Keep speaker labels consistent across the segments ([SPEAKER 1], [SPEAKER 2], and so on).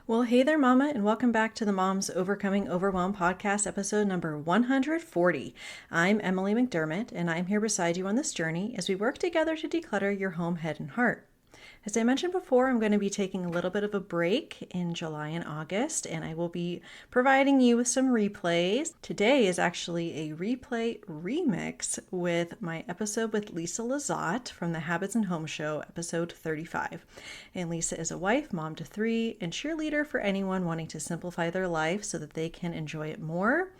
[SPEAKER 1] Well, hey there, Mama, and welcome back to the Moms Overcoming Overwhelm podcast, episode number 140. I'm Emily McDermott, and I'm here beside you on this journey as we work together to declutter your home, head, and heart. As I mentioned before, I'm going to be taking a little bit of a break in July and August, and I will be providing you with some replays. Today is actually a replay remix with my episode with Lisa Lizotte from the Habits and Home Show, episode 35. And Lisa is a wife, mom to three, and cheerleader for anyone wanting to simplify their life so that they can enjoy it more.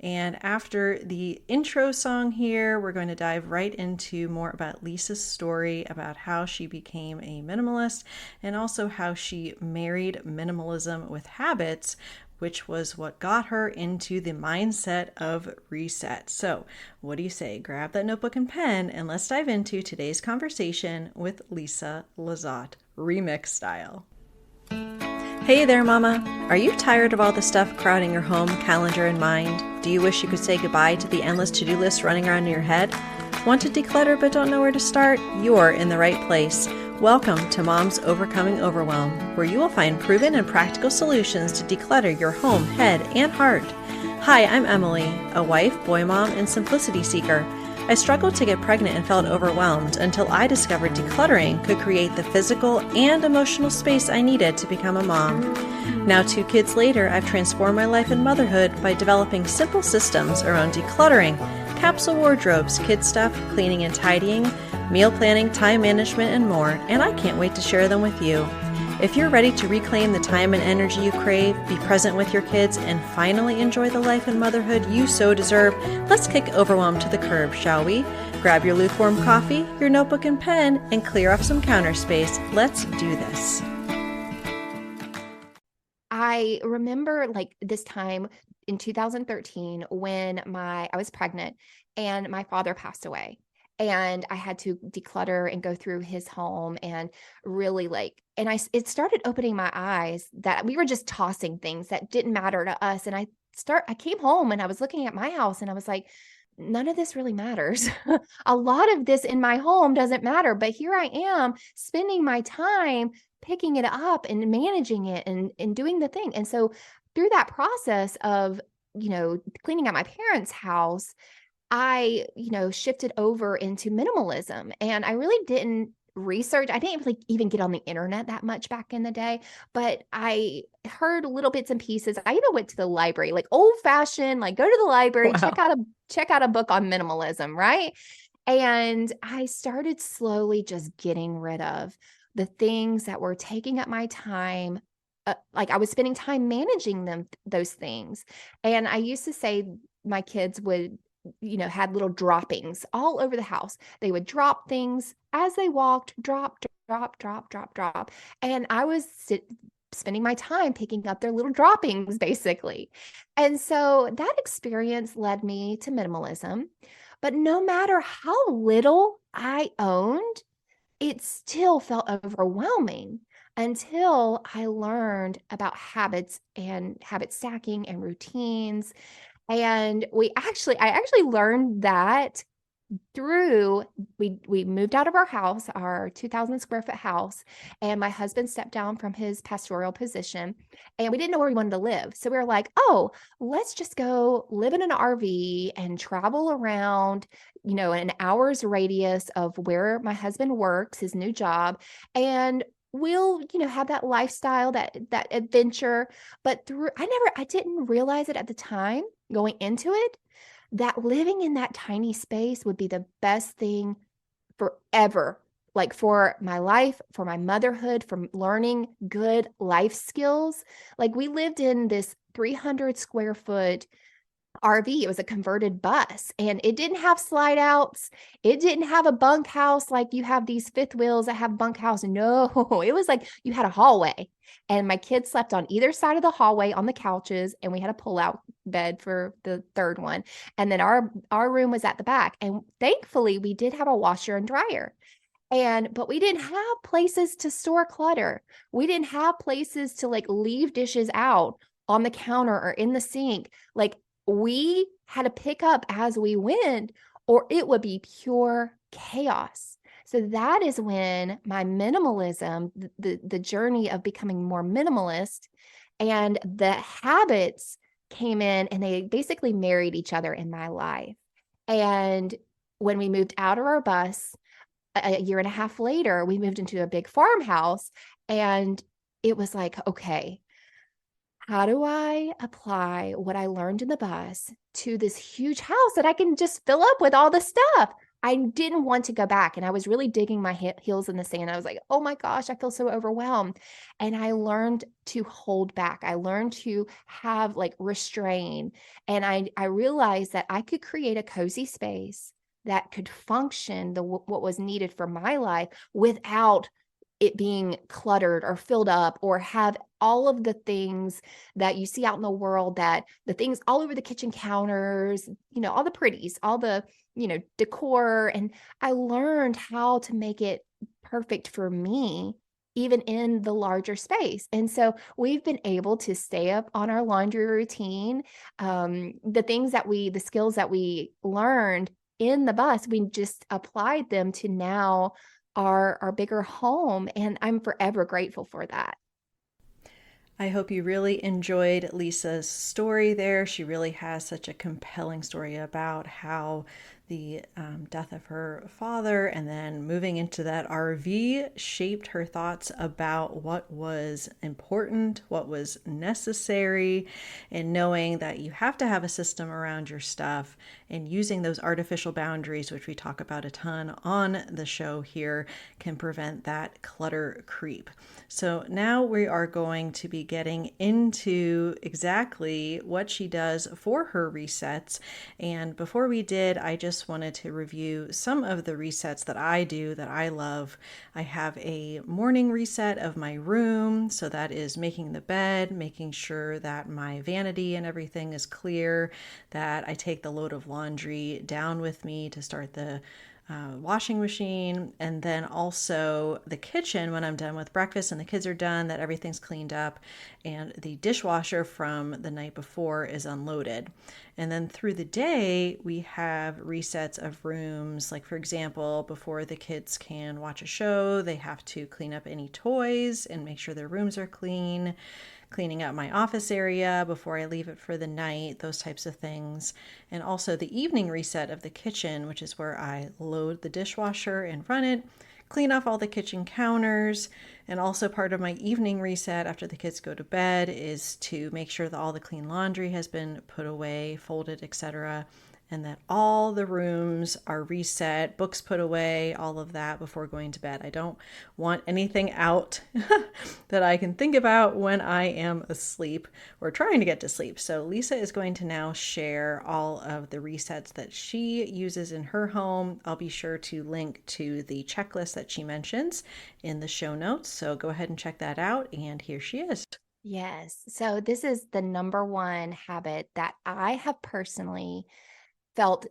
[SPEAKER 1] And after the intro song here, we're going to dive right into more about Lisa's story about how she became a minimalist and also how she married minimalism with habits, which was what got her into the mindset of reset. So, what do you say? Grab that notebook and pen and let's dive into today's conversation with Lisa Lizotte, remix style. Hey there, Mama. Are you tired of all the stuff crowding your home, calendar, and mind? Do you wish you could say goodbye to the endless to-do list running around in your head? Want to declutter but don't know where to start? You're in the right place. Welcome to Moms Overcoming Overwhelm, where you will find proven and practical solutions to declutter your home, head, and heart. Hi, I'm Emily, a wife, boy mom, and simplicity seeker. I struggled to get pregnant and felt overwhelmed until I discovered decluttering could create the physical and emotional space I needed to become a mom. Now, 2 kids later, I've transformed my life and motherhood by developing simple systems around decluttering, capsule wardrobes, kid stuff, cleaning and tidying, meal planning, time management, and more, and I can't wait to share them with you. If you're ready to reclaim the time and energy you crave, be present with your kids, and finally enjoy the life and motherhood you so deserve, let's kick overwhelm to the curb, shall we? Grab your lukewarm coffee, your notebook and pen, and clear off some counter space. Let's do this.
[SPEAKER 2] I remember like this time in 2013 when I was pregnant and my father passed away. And I had to declutter and go through his home and really it started opening my eyes that we were just tossing things that didn't matter to us. And I came home and I was looking at my house and I was like, none of this really matters. A lot of this in my home doesn't matter, but here I am spending my time picking it up and managing it and doing the thing. And so through that process of, cleaning out my parents' house, I, shifted over into minimalism, and I really didn't research. I didn't really even get on the internet that much back in the day, but I heard little bits and pieces. I even went to the library, like old fashioned, like go to the library,
[SPEAKER 1] Wow.
[SPEAKER 2] check out a book on minimalism, right? And I started slowly just getting rid of the things that were taking up my time. Like I was spending time managing those things. And I used to say my kids would had little droppings all over the house. They would drop things as they walked, drop, drop, drop, drop, drop. And I was spending my time picking up their little droppings, basically. And so that experience led me to minimalism. But no matter how little I owned, it still felt overwhelming until I learned about habits and habit stacking and routines. And I actually learned that through we moved out of our house, our 2,000 square foot house, and my husband stepped down from his pastoral position, and we didn't know where we wanted to live. So we were like, oh, let's just go live in an RV and travel around, an hour's radius of where my husband works, his new job, and we'll, have that lifestyle, that adventure. But I didn't realize it at the time going into it, that living in that tiny space would be the best thing forever. Like for my life, for my motherhood, for learning good life skills. Like we lived in this 300 square foot RV. It was a converted bus, and it didn't have slide outs. It didn't have a bunkhouse like you have these fifth wheels that have bunkhouse. No, it was like you had a hallway, and my kids slept on either side of the hallway on the couches, and we had a pull-out bed for the third one. And then our room was at the back, and thankfully we did have a washer and dryer. But we didn't have places to store clutter. We didn't have places to like leave dishes out on the counter or in the sink. Like we had to pick up as we went, or it would be pure chaos. So that is when my minimalism, the journey of becoming more minimalist, and the habits came in, and they basically married each other in my life. And when we moved out of our bus, a year and a half later, we moved into a big farmhouse, and it was like, okay, how do I apply what I learned in the bus to this huge house that I can just fill up with all the stuff? I didn't want to go back, and I was really digging my heels in the sand. I was like, oh my gosh, I feel so overwhelmed. And I learned to hold back. I learned to have like restrain. And I realized that I could create a cozy space that could function what was needed for my life without it being cluttered or filled up, or have all of the things that you see out in the world, that the things all over the kitchen counters, all the pretties, all the, decor. And I learned how to make it perfect for me, even in the larger space. And so we've been able to stay up on our laundry routine. The skills that we learned in the bus, we just applied them to now our bigger home. And I'm forever grateful for that.
[SPEAKER 1] I hope you really enjoyed Lisa's story there. She really has such a compelling story about how the death of her father and then moving into that RV shaped her thoughts about what was important, what was necessary, and knowing that you have to have a system around your stuff, and using those artificial boundaries, which we talk about a ton on the show here, can prevent that clutter creep. So now we are going to be getting into exactly what she does for her resets. And before we did, I just wanted to review some of the resets that I do that I love. I have a morning reset of my room. So that is making the bed, making sure that my vanity and everything is clear, that I take the load of laundry down with me to start the washing machine, and then also the kitchen when I'm done with breakfast and the kids are done, that everything's cleaned up and the dishwasher from the night before is unloaded. And then through the day, we have resets of rooms. Like, for example, before the kids can watch a show, they have to clean up any toys and make sure their rooms are clean, cleaning up my office area before I leave it for the night, those types of things. And also the evening reset of the kitchen, which is where I load the dishwasher and run it, clean off all the kitchen counters. And also part of my evening reset after the kids go to bed is to make sure that all the clean laundry has been put away, folded, etc., and that all the rooms are reset, books put away, all of that before going to bed. I don't want anything out that I can think about when I am asleep or trying to get to sleep. So Lisa is going to now share all of the resets that she uses in her home. I'll be sure to link to the checklist that she mentions in the show notes. So go ahead and check that out. And here she is.
[SPEAKER 2] Yes. So this is the number one habit that I have personally felt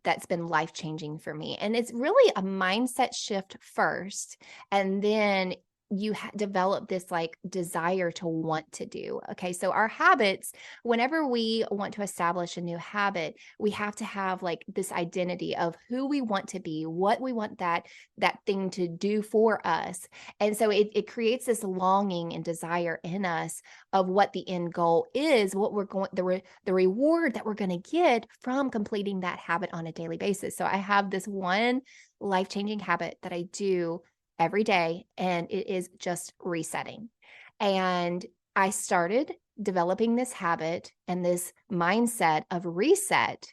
[SPEAKER 2] that's been life-changing for me. And it's really a mindset shift first, and then you develop this like desire to want to do. Okay. So our habits, whenever we want to establish a new habit, we have to have like this identity of who we want to be, what we want that thing to do for us. And so it creates this longing and desire in us of what the end goal is, what we're going, the reward that we're going to get from completing that habit on a daily basis. So I have this one life-changing habit that I do every day, and it is just resetting. And I started developing this habit and this mindset of reset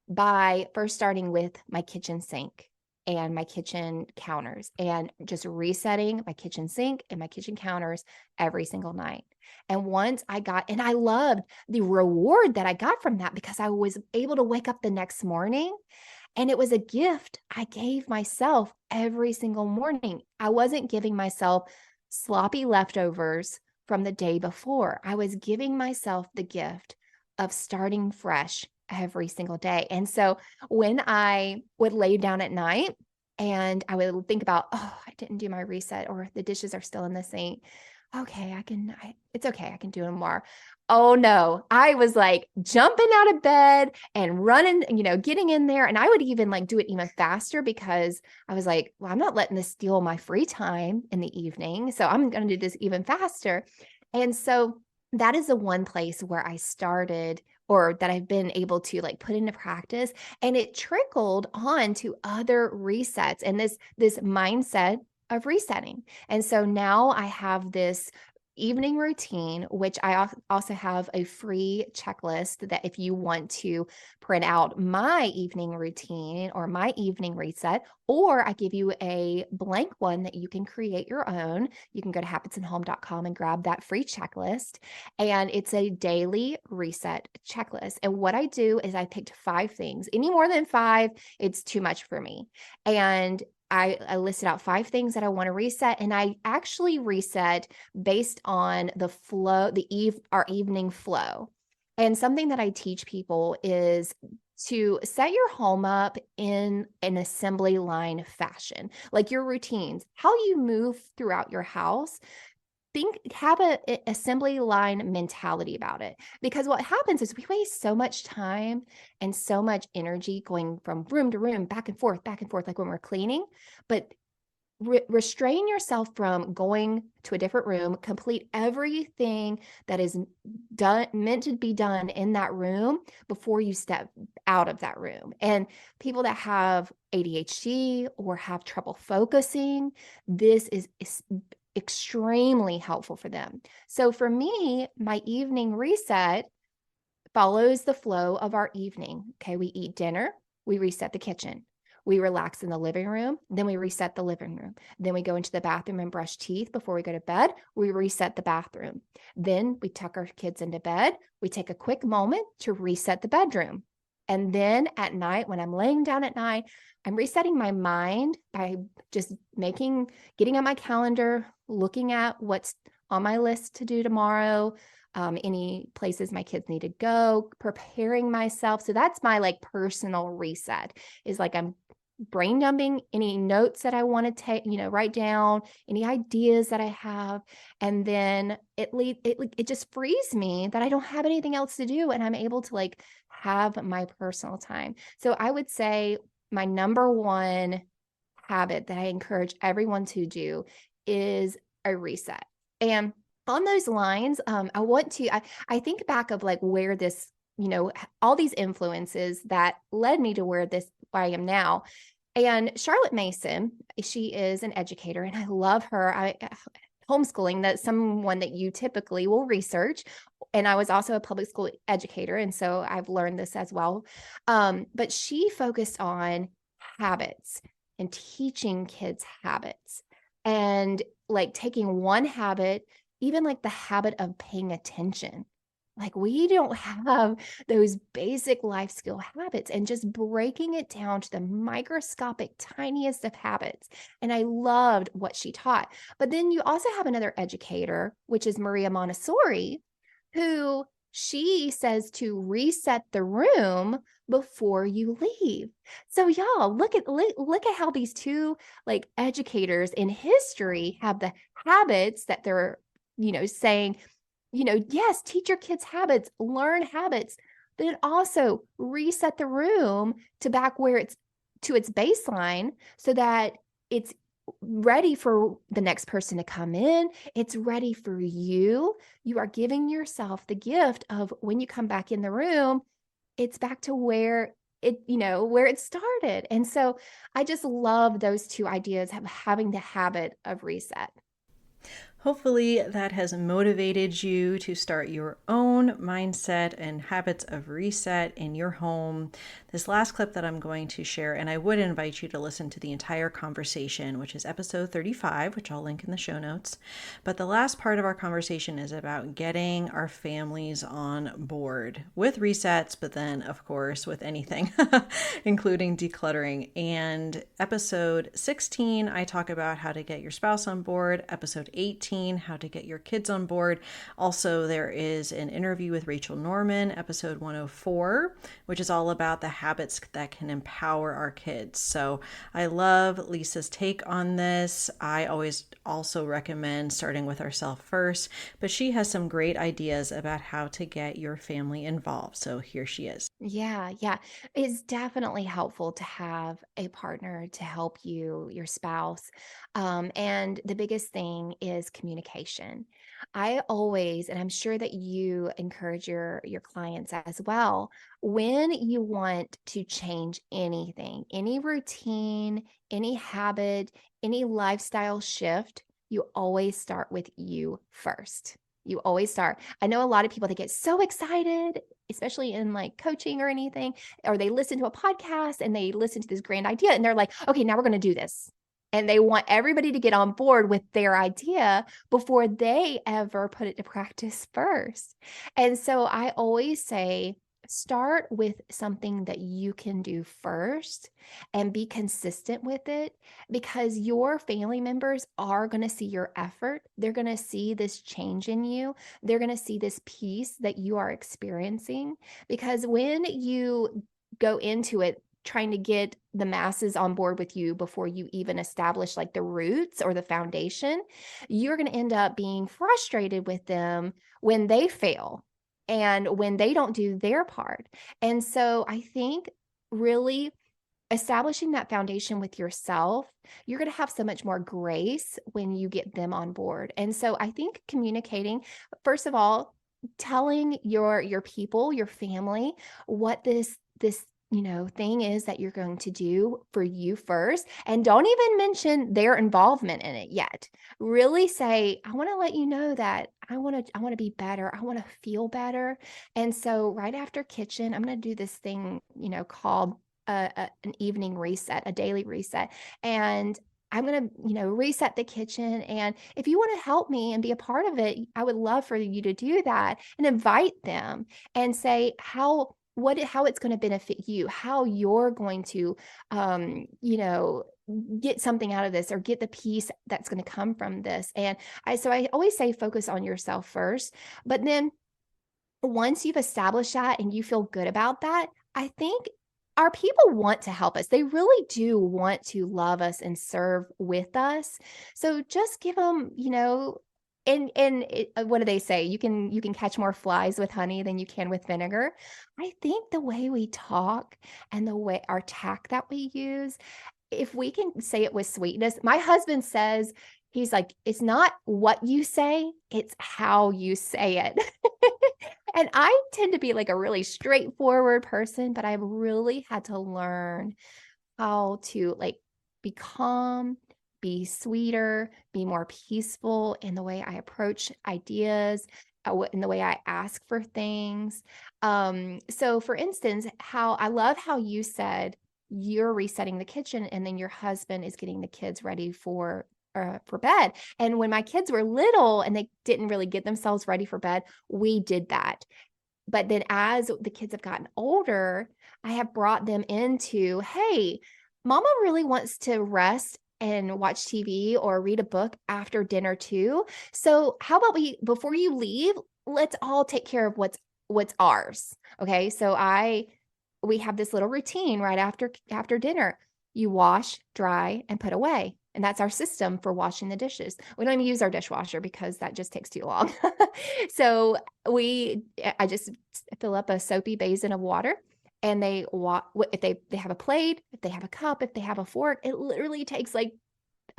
[SPEAKER 2] by first starting with my kitchen sink and my kitchen counters, and just resetting my kitchen sink and my kitchen counters every single night. And I loved the reward that I got from that, because I was able to wake up the next morning, and it was a gift I gave myself every single morning. I wasn't giving myself sloppy leftovers from the day before. I was giving myself the gift of starting fresh every single day. And so when I would lay down at night and I would think about, oh, I didn't do my reset, or the dishes are still in the sink, okay, it's okay. I can do it more. Oh no, I was like jumping out of bed and running, getting in there. And I would even like do it even faster because I was like, well, I'm not letting this steal my free time in the evening. So I'm going to do this even faster. And so that is the one place where I started, or that I've been able to like put into practice, and it trickled on to other resets and this mindset of resetting. And so now I have this evening routine, which I also have a free checklist that if you want to print out my evening routine or my evening reset, or I give you a blank one that you can create your own. You can go to habitsandhome.com and grab that free checklist. And it's a daily reset checklist. And what I do is I picked 5 things. Any more than 5, it's too much for me. And I listed out 5 things that I want to reset, and I actually reset based on the flow, our evening flow. And something that I teach people is to set your home up in an assembly line fashion, like your routines, how you move throughout your house. Have a assembly line mentality about it, because what happens is we waste so much time and so much energy going from room to room, back and forth, like when we're cleaning. But restrain yourself from going to a different room, complete everything that is meant to be done in that room before you step out of that room. And people that have ADHD or have trouble focusing, this is extremely helpful for them. So for me, my evening reset follows the flow of our evening. Okay, we eat dinner, we reset the kitchen. We relax in the living room, then we reset the living room. Then we go into the bathroom and brush teeth before we go to bed. We reset the bathroom. Then we tuck our kids into bed. We take a quick moment to reset the bedroom. And then at night, when I'm laying down at night, I'm resetting my mind by just getting on my calendar, looking at what's on my list to do tomorrow, any places my kids need to go, preparing myself. So that's my like personal reset, is like I'm brain dumping any notes that I want to take, write down, any ideas that I have. And then it just frees me that I don't have anything else to do, and I'm able to like have my personal time. So I would say my number one habit that I encourage everyone to do is a reset. And on those lines, I think back of like where this, all these influences that led me to where I am now. And Charlotte Mason, she is an educator, and I love her. Homeschooling, that's someone that you typically will research. And I was also a public school educator, and so I've learned this as well. But she focused on habits and teaching kids habits, and like taking one habit, even like the habit of paying attention. Like we don't have those basic life skill habits, and just breaking it down to the microscopic tiniest of habits. And I loved what she taught. But then you also have another educator, which is Maria Montessori, who she says to reset the room before you leave. So y'all, look at how these two like educators in history have the habits that they're, saying, yes, teach your kids habits, learn habits, but then also reset the room to back where it's to its baseline, so that it's ready for the next person to come in. It's ready for you. You are giving yourself the gift of when you come back in the room, it's back to where where it started. And so I just love those two ideas of having the habit of reset.
[SPEAKER 1] Hopefully, that has motivated you to start your own mindset and habits of reset in your home. This last clip that I'm going to share, and I would invite you to listen to the entire conversation, which is episode 35, which I'll link in the show notes. But the last part of our conversation is about getting our families on board with resets, but then, of course, with anything, including decluttering. And episode 16, I talk about how to get your spouse on board. Episode 18, routine, how to get your kids on board. Also, there is an interview with Rachel Norman, episode 104, which is all about the habits that can empower our kids. So I love Lisa's take on this. I always also recommend starting with ourselves first, but she has some great ideas about how to get your family involved. So here she is.
[SPEAKER 2] Yeah, yeah. It's definitely helpful to have a partner to help you, your spouse. And the biggest thing is communication. I always, and I'm sure that you encourage your clients as well, when you want to change anything, any routine, any habit, any lifestyle shift, you always start with you first. You always start. I know a lot of people, they get so excited, especially in like coaching or anything, or they listen to a podcast and they listen to this grand idea and they're like, okay, now we're going to do this. And they want everybody to get on board with their idea before they ever put it to practice first. And so I always say, start with something that you can do first and be consistent with it, because your family members are going to see your effort. They're going to see this change in you. They're going to see this peace that you are experiencing, because when you go into it trying to get the masses on board with you before you even establish like the roots or the foundation, you're going to end up being frustrated with them when they fail and when they don't do their part. And so I think really establishing that foundation with yourself, you're going to have so much more grace when you get them on board. And so I think communicating, first of all, telling your people, your family, what this thing is that you're going to do for you first, and don't even mention their involvement in it yet. Really say, I want to let you know that I want to be better. I want to feel better. And so right after kitchen, I'm going to do this thing, called an evening reset, a daily reset. And I'm going to, reset the kitchen. And if you want to help me and be a part of it, I would love for you to do that, and invite them and say how it's going to benefit you, how you're going to, get something out of this or get the peace that's going to come from this. And so I always say, focus on yourself first, but then once you've established that and you feel good about that, I think our people want to help us. They really do want to love us and serve with us. So just give them, what do they say? You can catch more flies with honey than you can with vinegar. I think the way we talk and the way our tact that we use, if we can say it with sweetness, my husband says, he's like, it's not what you say, it's how you say it. And I tend to be like a really straightforward person, but I've really had to learn how to like be calm, be sweeter, be more peaceful in the way I approach ideas, in the way I ask for things. So for instance, how I love how you said you're resetting the kitchen and then your husband is getting the kids ready for bed. And when my kids were little and they didn't really get themselves ready for bed, we did that. But then as the kids have gotten older, I have brought them into, hey, mama really wants to rest and watch TV or read a book after dinner too. So how about before you leave, let's all take care of what's ours. Okay. So we have this little routine right after dinner. You wash, dry, and put away. And that's our system for washing the dishes. We don't even use our dishwasher because that just takes too long. So I just fill up a soapy basin of water, and if they have a plate, if they have a cup, if they have a fork, it literally takes like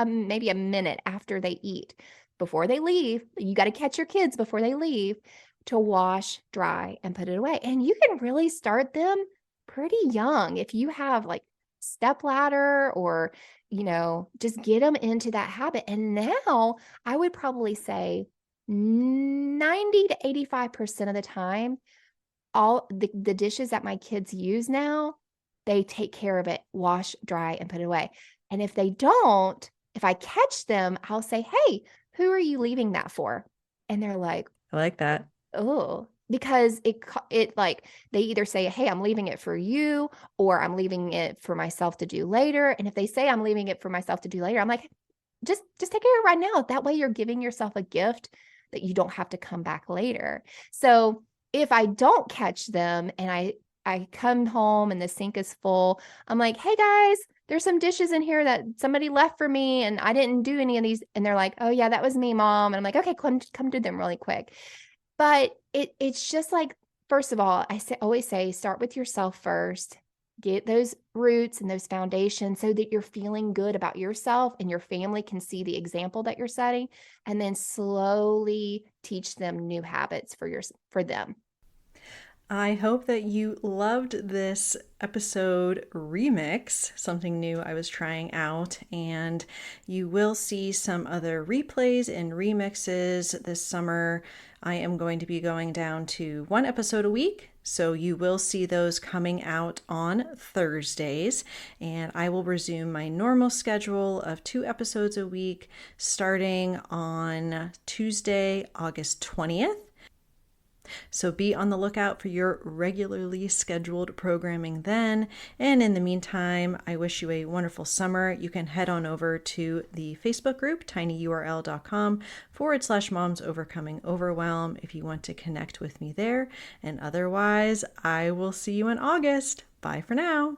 [SPEAKER 2] maybe a minute after they eat. Before they leave, you got to catch your kids before they leave to wash, dry, and put it away. And you can really start them pretty young if you have like step ladder or just get them into that habit. And now I would probably say 90 to 85% of the time, all the dishes that my kids use now, they take care of it, wash, dry, and put it away. And if they don't, if I catch them, I'll say, hey, who are you leaving that for? And they're like,
[SPEAKER 1] I like that.
[SPEAKER 2] oh, because it like they either say, hey, I'm leaving it for you, or I'm leaving it for myself to do later. And if they say I'm leaving it for myself to do later, I'm like, just take care of it right now. That way you're giving yourself a gift that you don't have to come back later. So if I don't catch them and I come home and the sink is full, I'm like, hey guys, there's some dishes in here that somebody left for me and I didn't do any of these. And they're like, oh yeah, that was me, mom. And I'm like, okay, come do them really quick. But it's just like, first of all, always say, start with yourself first. Get those roots and those foundations so that you're feeling good about yourself and your family can see the example that you're setting, and then slowly teach them new habits for them.
[SPEAKER 1] I hope that you loved this episode remix, something new I was trying out, and you will see some other replays and remixes this summer. I am going to be going down to 1 episode a week, so you will see those coming out on Thursdays, and I will resume my normal schedule of 2 episodes a week starting on Tuesday, August 20th. So be on the lookout for your regularly scheduled programming then. And in the meantime, I wish you a wonderful summer. You can head on over to the Facebook group, tinyurl.com/moms overcoming overwhelm if you want to connect with me there. And otherwise, I will see you in August. Bye for now.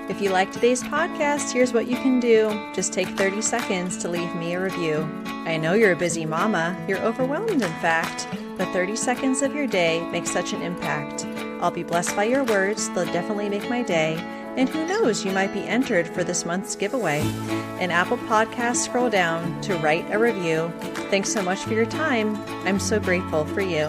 [SPEAKER 1] If you like today's podcast, here's what you can do. Just take 30 seconds to leave me a review. I know you're a busy mama. You're overwhelmed, in fact. But 30 seconds of your day makes such an impact. I'll be blessed by your words. They'll definitely make my day. And who knows, you might be entered for this month's giveaway. In Apple Podcasts, scroll down to write a review. Thanks so much for your time. I'm so grateful for you.